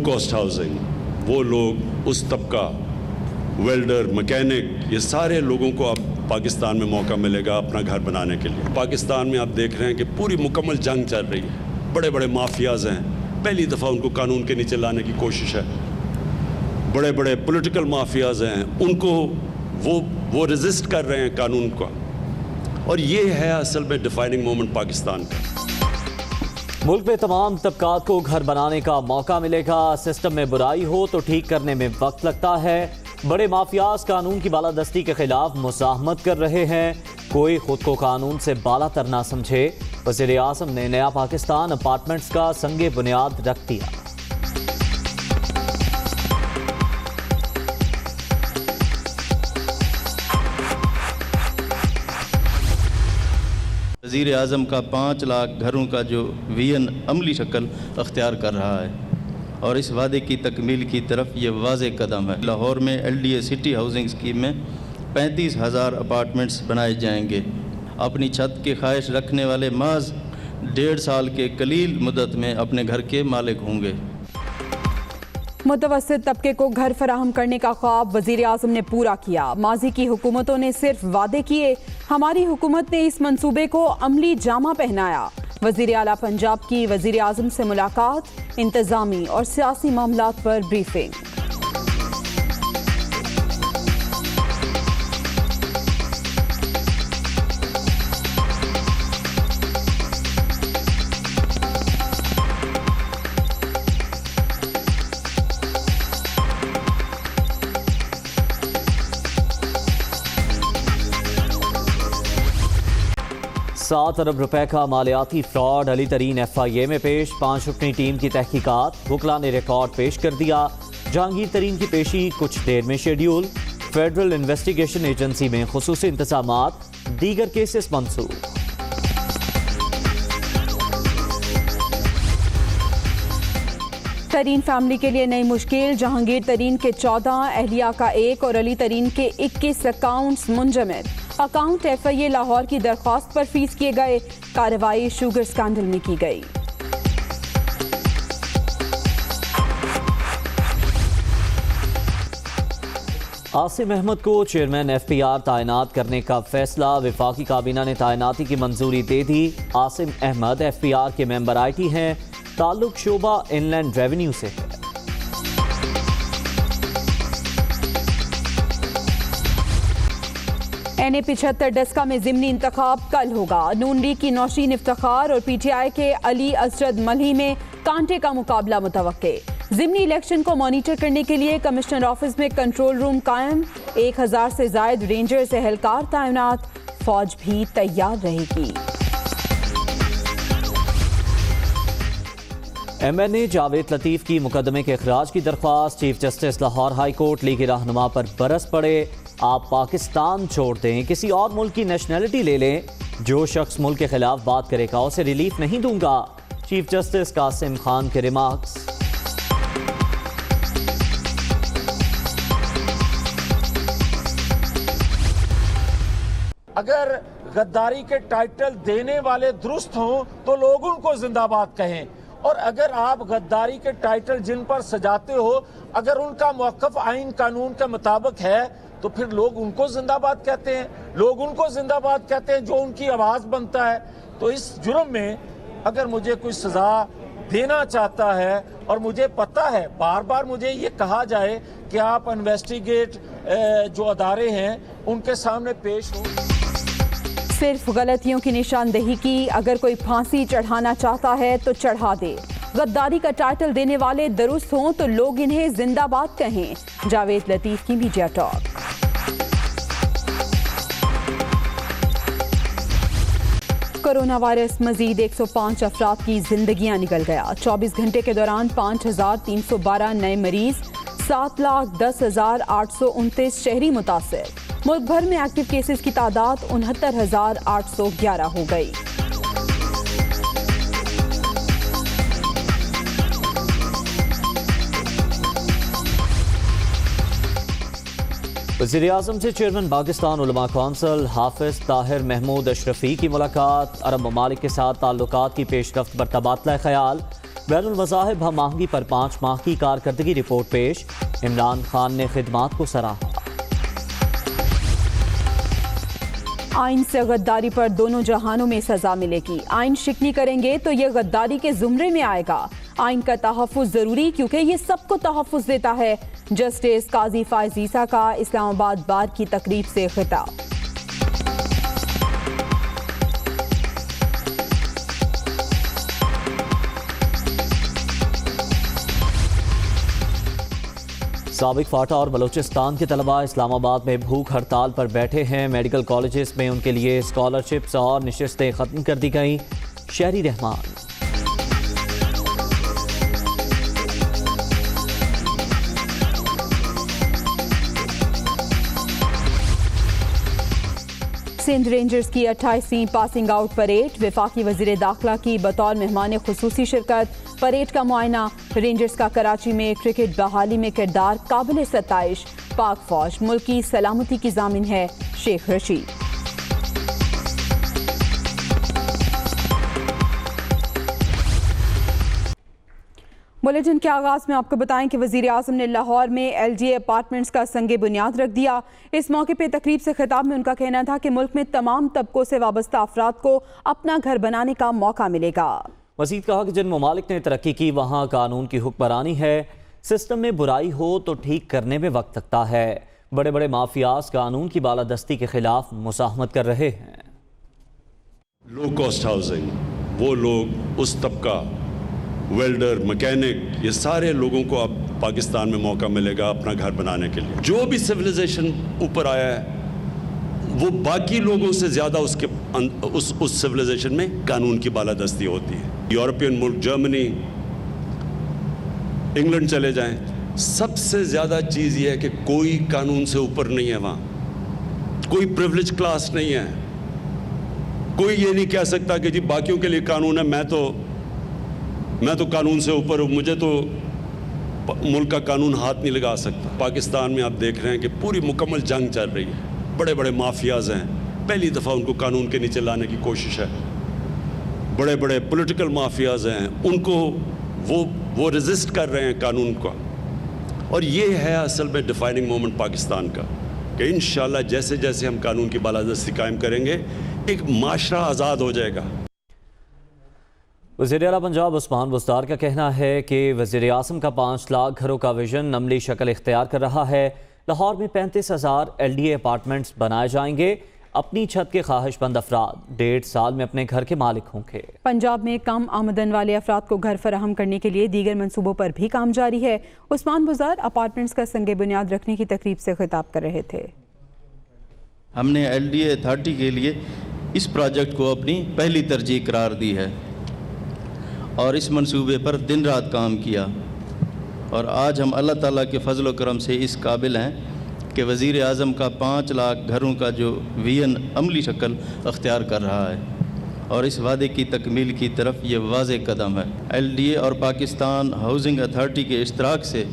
Cost housing, वो लोग, उस तबका, वेल्डर, मैकेनिक, ये सारे लोगों को अब पाकिस्तान में मौका मिलेगा अपना घर बनाने के लिए। पाकिस्तान में आप देख रहे हैं कि पूरी मुकम्मल जंग चल रही है। बड़े बड़े माफियाज हैं, पहली दफ़ा उनको कानून के नीचे लाने की कोशिश है। बड़े बड़े पॉलिटिकल माफियाज हैं, उनको वो रेजिस्ट कर रहे हैं कानून का। और ये है असल में डिफाइनिंग मोमेंट पाकिस्तान का। मुल्क में तमाम तबकात को घर बनाने का मौका मिलेगा। सिस्टम में बुराई हो तो ठीक करने में वक्त लगता है। बड़े माफियाज कानून की बालादस्ती के खिलाफ मुज़ाहमत कर रहे हैं। कोई खुद को कानून से बालातर ना समझे। वज़ीर आज़म ने नया पाकिस्तान अपार्टमेंट्स का संगे बुनियाद रख दिया। वज़ीर आज़म का 5 लाख घरों का जो विजन अमली शक्ल अख्तियार कर रहा है और इस वादे की तकमील की तरफ ये वाज़ेह कदम है। लाहौर में LDA सिटी हाउसिंग स्कीम में 35,000 अपार्टमेंट्स बनाए जाएंगे। अपनी छत की ख्वाहिश रखने वाले महज 1.5 साल के कलील मुद्दत में अपने घर के मालिक होंगे। मुतवस्सित तबके को घर फराहम करने का ख्वाब वज़ीर आज़म ने पूरा किया। माजी की हुकूमतों ने सिर्फ वादे किए, हमारी हुकूमत ने इस मंसूबे को अमली जामा पहनाया। वज़ीर आला पंजाब की वज़ीर आज़म से मुलाकात, इंतज़ामी और सियासी मामलात पर ब्रीफिंग। $7 अरब का मालियाती फ्रॉड अली तरीन FIA में पेश। 5 रुकनी टीम की तहकीकात, वकला ने रिकॉर्ड पेश कर दिया। जहांगीर तरीन की पेशी कुछ देर में शेड्यूल। फेडरल इन्वेस्टिगेशन एजेंसी में खुसूसी इंतजामात, दीगर केसेस मंसूब। तरीन फैमिली के लिए नई मुश्किल। जहांगीर तरीन के 14, अहलिया का 1 और अली तरीन के 21 अकाउंट्स मुंजमद। अकाउंट FIA लाहौर की दरख्वास्त पर फीस किए गए। कार्रवाई शुगर स्कैंडल में की गई। आसिम अहमद को चेयरमैन FPR तैनात करने का फैसला। वफाकी काबीना ने तैनाती की मंजूरी दे दी। आसिम अहमद FPR के मेंबर IT हैं। ताल्लुक शोबा इनलैंड रेवेन्यू से है। NA 75 डस्का में ज़िमनी इंतखाब कल होगा। नून लीग की नौशीन इफ्तिखार और PTI के अली असरद मल्ही में कांटे का मुकाबला मुतवक्के। ज़िमनी इलेक्शन को मॉनिटर करने के लिए कमिश्नर ऑफिस में कंट्रोल रूम कायम। 1000 से जायद रेंजर्स एहलकार तैनात। फौज भी तैयार रहेगी। MNA जावेद लतीफ़ की मुकदमे के अखराज की दरख्वास्त। Chief justice Lahore high court लीगी रहनुमा पर बरस पड़े। आप पाकिस्तान छोड़ दें, किसी और मुल्क की नेशनैलिटी ले लें, जो शख्स मुल्क के खिलाफ बात करेगा उसे रिलीफ नहीं दूंगा। चीफ जस्टिस कासिम खान के रिमार्क्स। अगर गद्दारी के टाइटल देने वाले दुरुस्त हों तो लोग उनको जिंदाबाद कहें, और अगर आप गद्दारी के टाइटल जिन पर सजाते हो अगर उनका मौक़िफ़ आइन कानून के मुताबिक है तो फिर लोग उनको जिंदाबाद कहते हैं। लोग उनको जिंदाबाद कहते हैं जो उनकी आवाज़ बनता है। तो इस जुर्म में अगर मुझे कोई सज़ा देना चाहता है, और मुझे पता है बार बार मुझे ये कहा जाए कि आप इन्वेस्टिगेट जो अदारे हैं उनके सामने पेश हो। सिर्फ गलतियों की निशानदेही की। अगर कोई फांसी चढ़ाना चाहता है तो चढ़ा दे। गद्दारी का टाइटल देने वाले दुरुस्त हों तो लोग इन्हें जिंदाबाद कहें। जावेद लतीफ़ की मीडिया टॉक। कोरोना वायरस मजीद 105 अफराद की जिंदगियां निकल गया। 24 घंटे के दौरान 5312 नए मरीज, 7,10,829 शहरी मुतासिर। मुल्क भर में एक्टिव केसेस की तादाद 69,811 हो गई। वज़ीर आज़म से चेयरमैन पाकिस्तान उलमा कौंसिल हाफिज ताहिर महमूद अशरफी की मुलाकात। अरब ममालिक के साथ ताल्लुकात की पेशरफ्त पर तबादला ख्याल। बैनुल मज़ाहिब हम आहंगी पर 5 माह की कारकर्दगी रिपोर्ट पेश। इमरान खान ने खिदमात को सराहा। आइन से गद्दारी पर दोनों जहानों में सजा मिलेगी। आइन शिकनी करेंगे तो ये गद्दारी के जुमरे में आएगा। आइन का तहफ़्फ़ुज़ ज़रूरी क्योंकि ये सबको तहफ़्फ़ुज़ देता है। जस्टिस काजी फायज़ ईसा का इस्लामाबाद बार की तकरीब से खिताब। साबिक फाटा और बलूचिस्तान के तलबा इस्लामाबाद में भूख हड़ताल पर बैठे हैं। मेडिकल कॉलेजेस में उनके लिए स्कॉलरशिप्स और नशिस्तें ख़त्म कर दी गईं। शहरी रहमान। सिंध रेंजर्स की 28वीं पासिंग आउट परेड। वफाकी वज़ीर दाखिला की बतौर मेहमान खुसूसी शिरकत। परेड का मुआयना। रेंजर्स का कराची में क्रिकेट बहाली में किरदार काबिल सताइश। पाक फौज मुल्क की सलामती की जामिन है। शेख रशीद। बुलेटिन के आगाज में आपको बताएं कि वज़ीर आज़म ने लाहौर में LDA अपार्टमेंट्स का संगे बुनियाद रख दिया। इस मौके पर तकरीब से खिताब में उनका कहना था कि मुल्क में तमाम तबकों से वाबस्ता अफराद को अपना घर बनाने का मौका मिलेगा। मज़ीद कहा कि जिन ममालिक ने तरक्की की वहाँ कानून की हुक्मरानी है। सिस्टम में बुराई हो तो ठीक करने में वक्त लगता है। बड़े बड़े माफियाज कानून की बालादस्ती के खिलाफ मुसाहमत कर रहे हैं। लो कॉस्ट हाउसिंग, वो लोग, उस तबका, वेल्डर, मैकेनिक, ये सारे लोगों को अब पाकिस्तान में मौका मिलेगा अपना घर बनाने के लिए। जो भी सिविलाइजेशन ऊपर आया है वो बाकी लोगों से ज़्यादा उस सिविलाइजेशन में कानून की बालादस्ती होती है। यूरोपियन मुल्क, जर्मनी, इंग्लैंड चले जाएं, सबसे ज़्यादा चीज़ ये है कि कोई कानून से ऊपर नहीं है। वहाँ कोई प्रिविलेज क्लास नहीं है। कोई ये नहीं कह सकता कि जी बाकियों के लिए कानून है, मैं तो कानून से ऊपर हूँ, मुझे तो मुल्क का कानून हाथ नहीं लगा सकता। पाकिस्तान में आप देख रहे हैं कि पूरी मुकम्मल जंग चल रही है। बड़े बड़े माफियाज हैं, पहली दफ़ा उनको कानून के नीचे लाने की कोशिश है। बड़े बड़े पॉलिटिकल माफियाज हैं, उनको वो रेजिस्ट कर रहे हैं कानून का। और ये है असल में डिफाइनिंग मोमेंट पाकिस्तान का कि इंशाल्लाह जैसे जैसे हम कानून की बालादस्ती कायम करेंगे एक माशरा आज़ाद हो जाएगा। वज़ीर आला पंजाब उस्मान बुज़दार का कहना है कि वज़ीर आज़म का 5 लाख घरों का विजन अमली शक्ल इख्तियार कर रहा है। लाहौर में 35,000 LDA अपार्टमेंट्स बनाए जाएंगे। अपनी छत के ख्वाहिशमंद अफराद 1.5 साल में अपने घर के मालिक होंगे। पंजाब में कम आमदन वाले अफराद को घर फराहम करने के लिए दीगर मनसूबों पर भी काम जारी है। उस्मान बुज़दार अपार्टमेंट्स का संगे बुनियाद रखने की तकरीब से खिताब कर रहे थे। हमने LDA अथॉरिटी के लिए इस प्रोजेक्ट को अपनी पहली तरजीह करार दी है और इस मंसूबे पर दिन रात काम किया। और आज हम अल्लाह ताला के फजल व करम से इस काबिल हैं कि वज़ीर आज़म का 5 लाख घरों का जो विजन अमली शक्ल अख्तियार कर रहा है और इस वादे की तकमील की तरफ ये वाज़े कदम है। LDA और पाकिस्तान हाउसिंग अथॉरिटी के इश्तराक से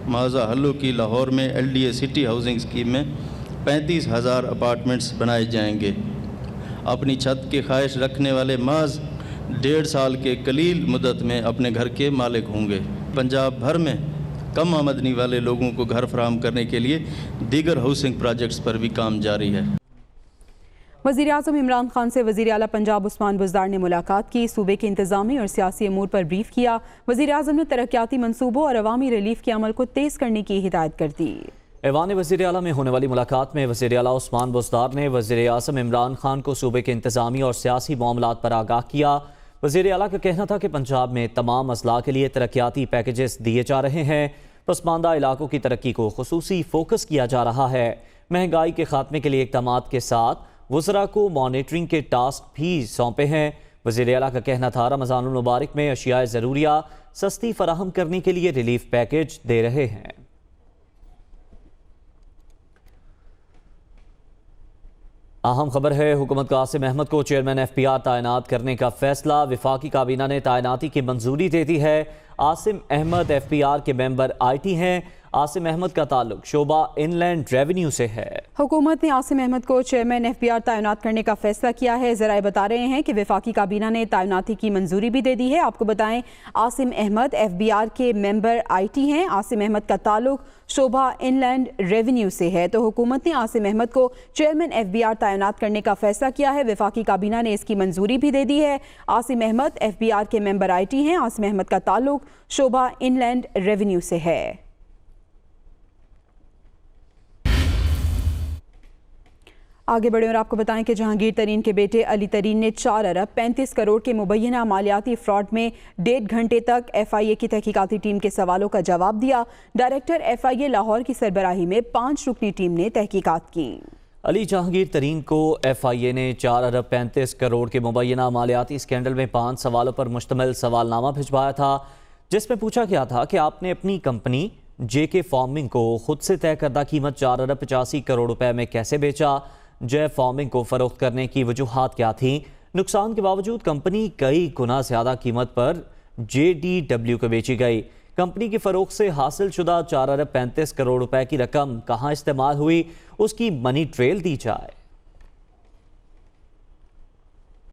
मौज़ा हल्लू की लाहौर में LDA सिटी हाउसिंग स्कीम में 35,000 अपार्टमेंट्स बनाए जाएंगे। अपनी छत की ख्वाहिश रखने वाले महज 1.5 साल के कलील मुद्दत में अपने घर के मालिक होंगे। पंजाब भर में कम आमदनी वाले लोगों को घर फराहम करने के लिए दीगर हाउसिंग प्रोजेक्ट्स पर भी काम जारी है। वज़ीर आज़म इमरान खान से वज़ीर आला पंजाब उस्मान बुज़दार ने मुलाकात की। सूबे के इंतज़ामी और सियासी अमूर पर ब्रीफ किया। वज़ीर आज़म ने तरक्याती मनसूबों और अवामी रिलीफ के अमल को तेज़ करने की हिदायत कर दी। ऐवान वज़ीर आला में होने वाली मुलाकात में वज़ीर आला उस्मान बुज़दार ने वज़ीर आज़म इमरान खान को सूबे के इंतज़ामी और सियासी मामलात पर आगाह किया। वज़ीर आला का कहना था कि पंजाब में तमाम अजला के लिए तरक्याती पैकेजेस दिए जा रहे हैं। पसमानदा इलाकों की तरक्की को खुसूसी फोकस किया जा रहा है। महंगाई के खात्मे के लिए इक़दामात के साथ वज़रा को मॉनिटरिंग के टास्क भी सौंपे हैं। वज़ीर आला का कहना था रमज़ानुल मुबारक में अशियाए ज़रूरिया सस्ती फराहम करने के लिए रिलीफ पैकेज दे रहे हैं। अहम खबर है, हुकूमत कासिम अहमद को चेयरमैन FPR तैनात करने का फैसला। वफाकी काबीना ने तैनाती की मंजूरी दे दी है। आसिम अहमद FPR के मेंबर IT हैं। आसिम अहमद का ताल्लुक शोबा इनलैंड रेवेन्यू से है। हुकूमत ने आसिम अहमद को चेयरमैन FBR तैनात करने का फैसला किया है। ज़राए बता रहे हैं कि वफाकी काबीना ने तैनाती की मंजूरी भी दे दी है। आपको बताएं, आसिम अहमद FBR के मेंबर IT हैं। आसिम अहमद का ताल्लुक शोबा इनलैंड रेवेन्यू से है। तो हुकूमत ने आसिम अहमद को चेयरमैन FBR तैनात करने का फैसला किया है। वफाकी काबीना ने इसकी मंजूरी भी दे दी है। आसिम अहमद FBR के मेंबर IT हैं। आसिम अहमद का ताल्लुक शोबा इनलैंड रेवेन्यू से है। आगे बढ़े और आपको बताएं कि जहांगीर तरीन के बेटे अली तरीन ने 4 अरब 35 करोड़ के मुबैना मालियाती फ्रॉड में 1.5 घंटे तक FIA की तहकीकाती टीम के सवालों का जवाब दिया। डायरेक्टर FIA लाहौर की सरबराही में 5 रुकनी टीम ने तहकीकात की। अली जहांगीर तरीन को FIA ने 4 अरब 35 करोड़ के मुबैना मालियाती स्कैंडल में 5 सवालों पर मुश्तमिल सवालनामा भिजवाया था, जिसमें पूछा गया था कि आपने अपनी कंपनी JK फार्मिंग को खुद से तय करदा कीमत 4 अरब 85 करोड़ रुपए में कैसे बेचा, जय फार्मिंग को फरोख्त करने की वजूहात क्या थी। नुकसान के बावजूद कंपनी कई गुना ज़्यादा कीमत पर JDW को बेची गई। कंपनी की फरोख्त से हासिल शुदा 4 अरब 35 करोड़ रुपए की रकम कहाँ इस्तेमाल हुई, उसकी मनी ट्रेल दी जाए।